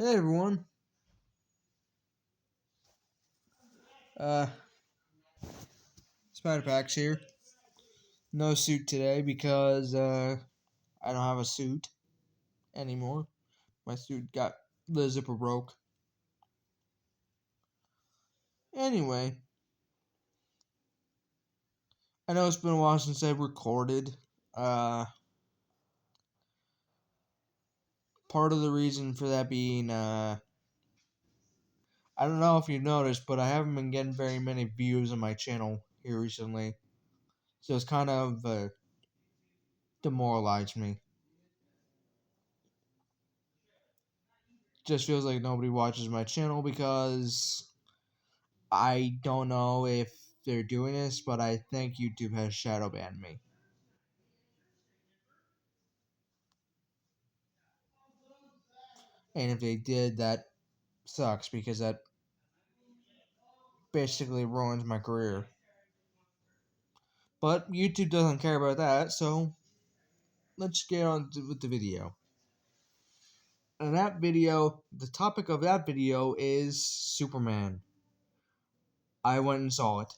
Hey everyone. Uh Spider-Pax here. No suit today because I don't have a suit anymore. My suit got the zipper broke. Anyway, I know it's been a while since I've recorded. Uh Part of the reason for that being I don't know if you've noticed, but I haven't been getting very many views on my channel here recently. So it's kind of demoralized me. Just feels like nobody watches my channel because I don't know if they're doing this, but I think YouTube has shadow banned me. And if they did, that sucks because that basically ruins my career. But YouTube doesn't care about that, so let's get on with the video. And that video, the topic of that video is Superman. I went and saw it.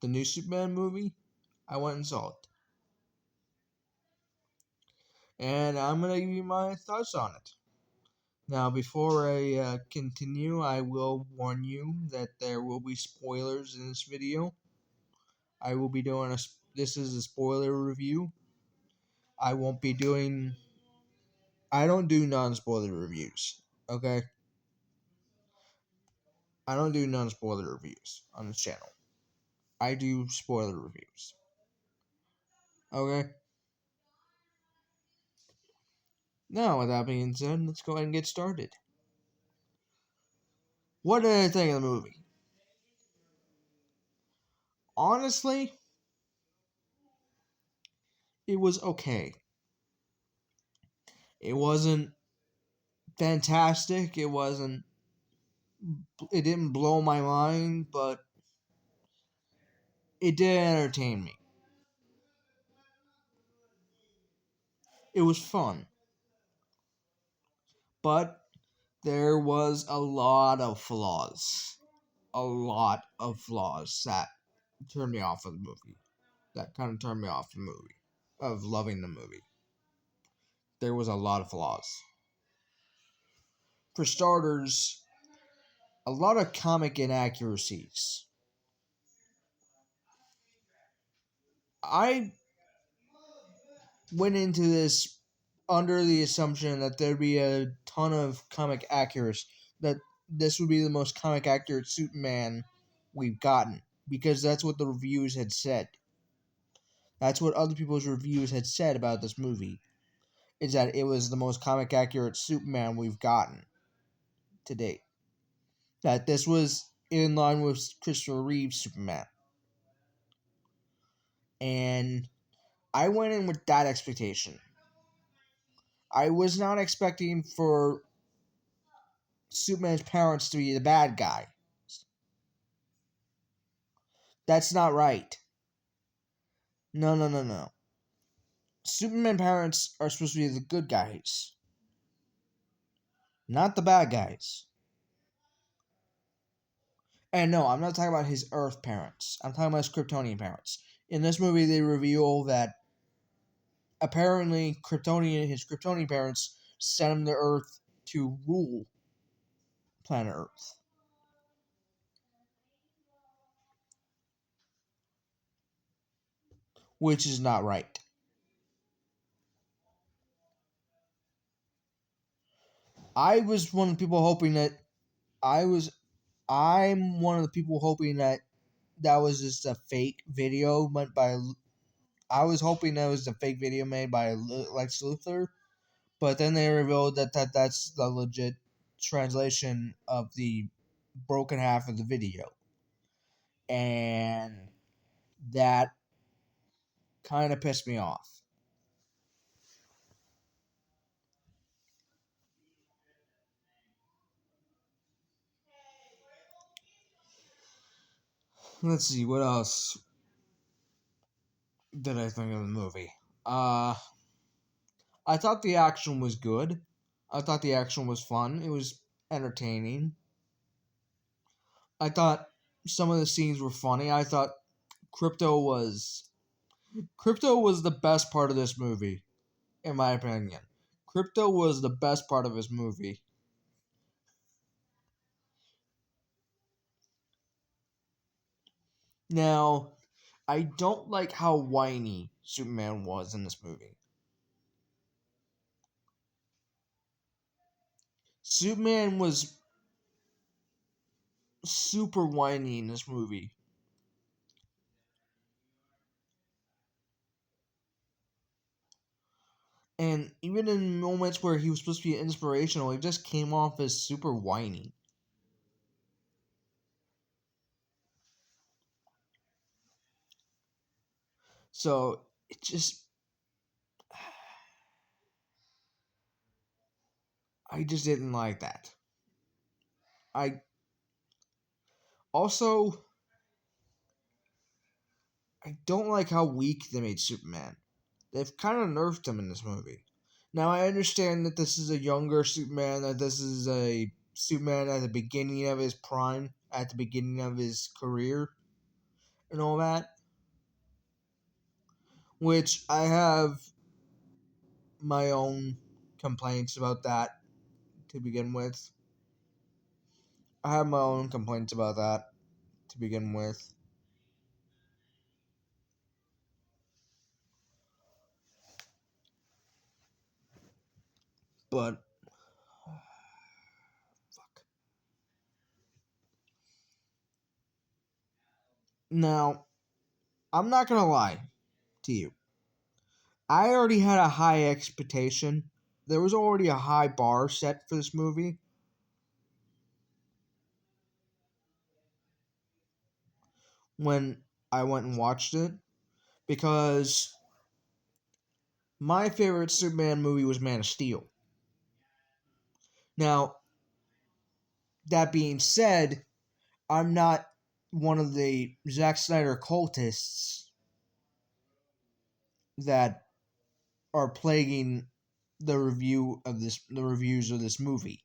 The new Superman movie, I went and saw it. And I'm going to give you my thoughts on it. Now, before I continue, I will warn you that there will be spoilers in this video. I will be doing this is a spoiler review. I won't be doing, I don't do non-spoiler reviews, okay? I don't do non-spoiler reviews on this channel. I do spoiler reviews, okay? Now, with that being said, let's go ahead and get started. What did I think of the movie? Honestly, it was okay. It wasn't fantastic. It didn't blow my mind, but it did entertain me. It was fun. But there was a lot of flaws. A lot of flaws that turned me off of the movie. That kind of turned me off the movie. Of loving the movie. There was a lot of flaws. For starters, a lot of comic inaccuracies. I went into this under the assumption that there'd be a ton of comic accuracy, that this would be the most comic accurate Superman we've gotten, because that's what the reviews had said. That's what other people's reviews had said about this movie, is that it was the most comic accurate Superman we've gotten to date. That this was in line with Christopher Reeve's Superman. And I went in with that expectation. I was not expecting for Superman's parents to be the bad guy. That's not right. No, no, no, no. Superman parents are supposed to be the good guys, not the bad guys. And no, I'm not talking about his Earth parents. I'm talking about his Kryptonian parents. In this movie, they reveal that apparently his Kryptonian parents sent him to Earth to rule planet Earth. Which is not right. I was one of the people hoping that I was I'm one of the people hoping that that was just a fake video made by. I was hoping that was a fake video made by Lex Luthor, but then they revealed that's the legit translation of the broken half of the video, and that kind of pissed me off. Let's see what else did I think of the movie. Uh, I thought the action was good. I thought the action was fun. It was entertaining. I thought some of the scenes were funny. I thought Crypto was Crypto was the best part of this movie, in my opinion. Crypto was the best part of this movie. Now, I don't like how whiny Superman was in this movie. Superman was super whiny in this movie. And even in moments where he was supposed to be inspirational, he just came off as super whiny. So it just I just didn't like that. I also I don't like how weak they made Superman. They've kind of nerfed him in this movie. Now I understand that this is a younger Superman, that this is a Superman at the beginning of his prime, at the beginning of his career, and all that. Which I have my own complaints about that to begin with. I have my own complaints about that to begin with. But fuck. Now, I'm not gonna lie to you. I already had a high expectation. There was already a high bar set for this movie when I went and watched it because my favorite Superman movie was Man of Steel. Now, that being said, I'm not one of the Zack Snyder cultists that are plaguing the reviews of this movie.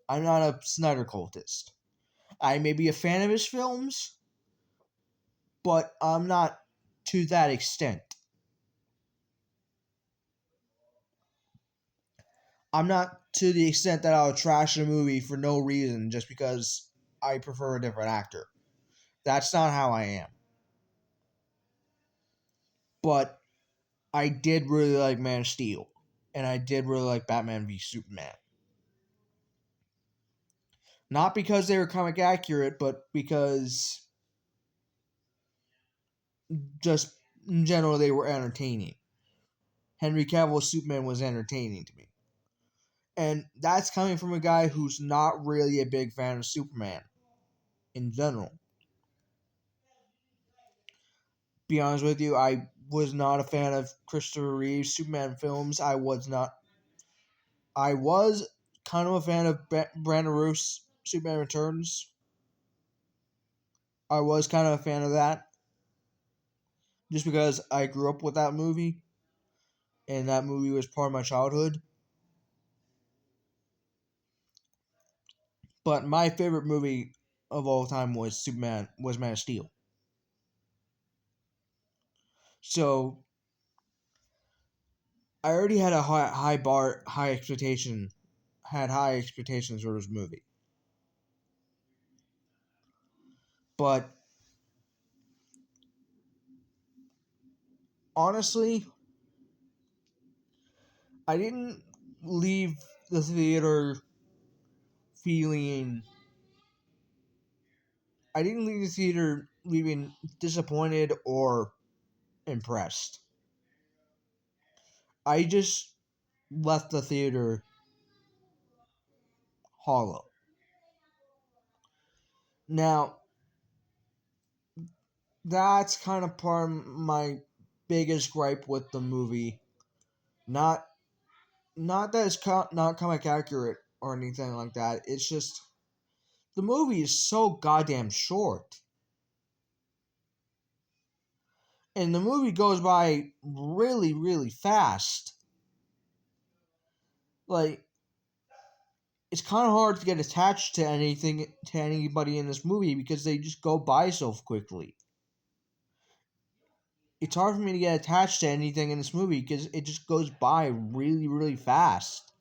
I'm not a Snyder cultist. I may be a fan of his films, but I'm not to that extent. I'm not to the extent that I'll trash a movie for no reason just because I prefer a different actor. That's not how I am. But I did really like Man of Steel, and I did really like Batman v Superman. Not because they were comic accurate, but because just in general they were entertaining. Henry Cavill's Superman was entertaining to me. And that's coming from a guy who's not really a big fan of Superman in general. Be honest with you, I was not a fan of Christopher Reeve's Superman films. I was not. I was kind of a fan of Brandon Roof's Superman Returns. I was kind of a fan of that just because I grew up with that movie and that movie was part of my childhood. But my favorite movie of all time was Man of Steel. So I already had a high expectations for this movie. But honestly, I didn't leave the theater feeling. I didn't leave the theater leaving disappointed or impressed. I just left the theater hollow. Now, that's kind of part of my biggest gripe with the movie. Not not that it's not comic accurate or anything like that. It's just the movie is so goddamn short. And the movie goes by really, really fast. like it's kind of hard to get attached to anybody in this movie because they just go by so quickly. It's hard for me to get attached to anything in this movie because it just goes by really, really fast.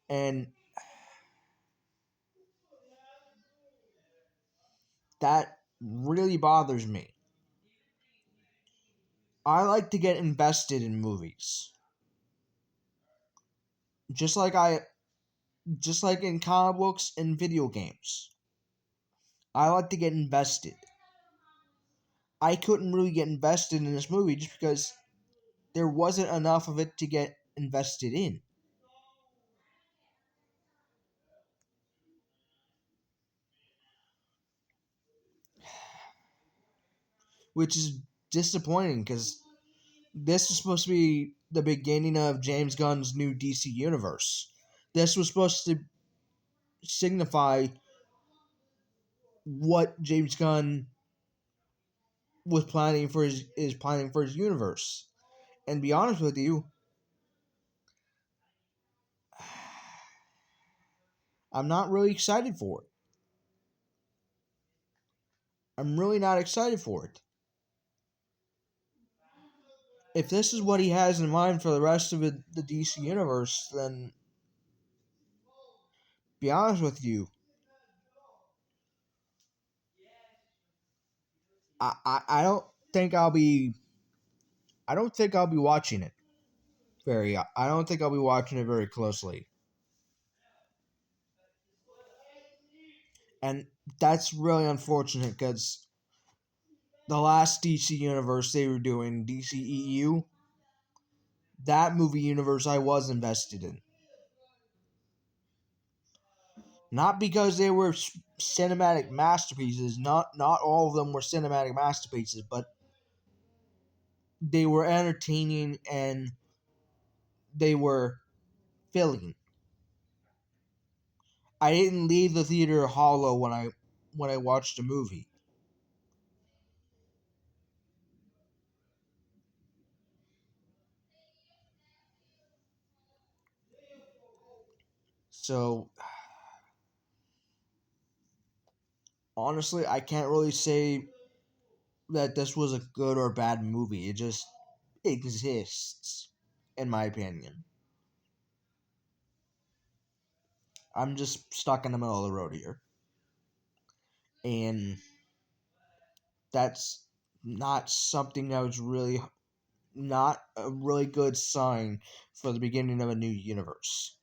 And that really bothers me. I like to get invested in movies. Just like I just like in comic books and video games. I like to get invested. I couldn't really get invested in this movie just because there wasn't enough of it to get invested in. Which is disappointing because this was supposed to be the beginning of James Gunn's new DC universe. This was supposed to signify what James Gunn was planning for his is planning for his universe. And to be honest with you, I'm not really excited for it. I'm really not excited for it. If this is what he has in mind for the rest of the DC universe, then be honest with you, I don't think I don't think I'll be watching it I don't think I'll be watching it very closely. And that's really unfortunate because the last DC universe they were doing, DCEU, that movie universe I was invested in. Not because they were cinematic masterpieces, not all of them were cinematic masterpieces, but they were entertaining and they were filling. I didn't leave the theater hollow when I watched a movie. So honestly, I can't really say that this was a good or bad movie. It just exists, in my opinion. I'm just stuck in the middle of the road here. And that's not something that was really not a really good sign for the beginning of a new universe.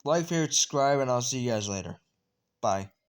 Like, favorite, subscribe, and I'll see you guys later. Bye.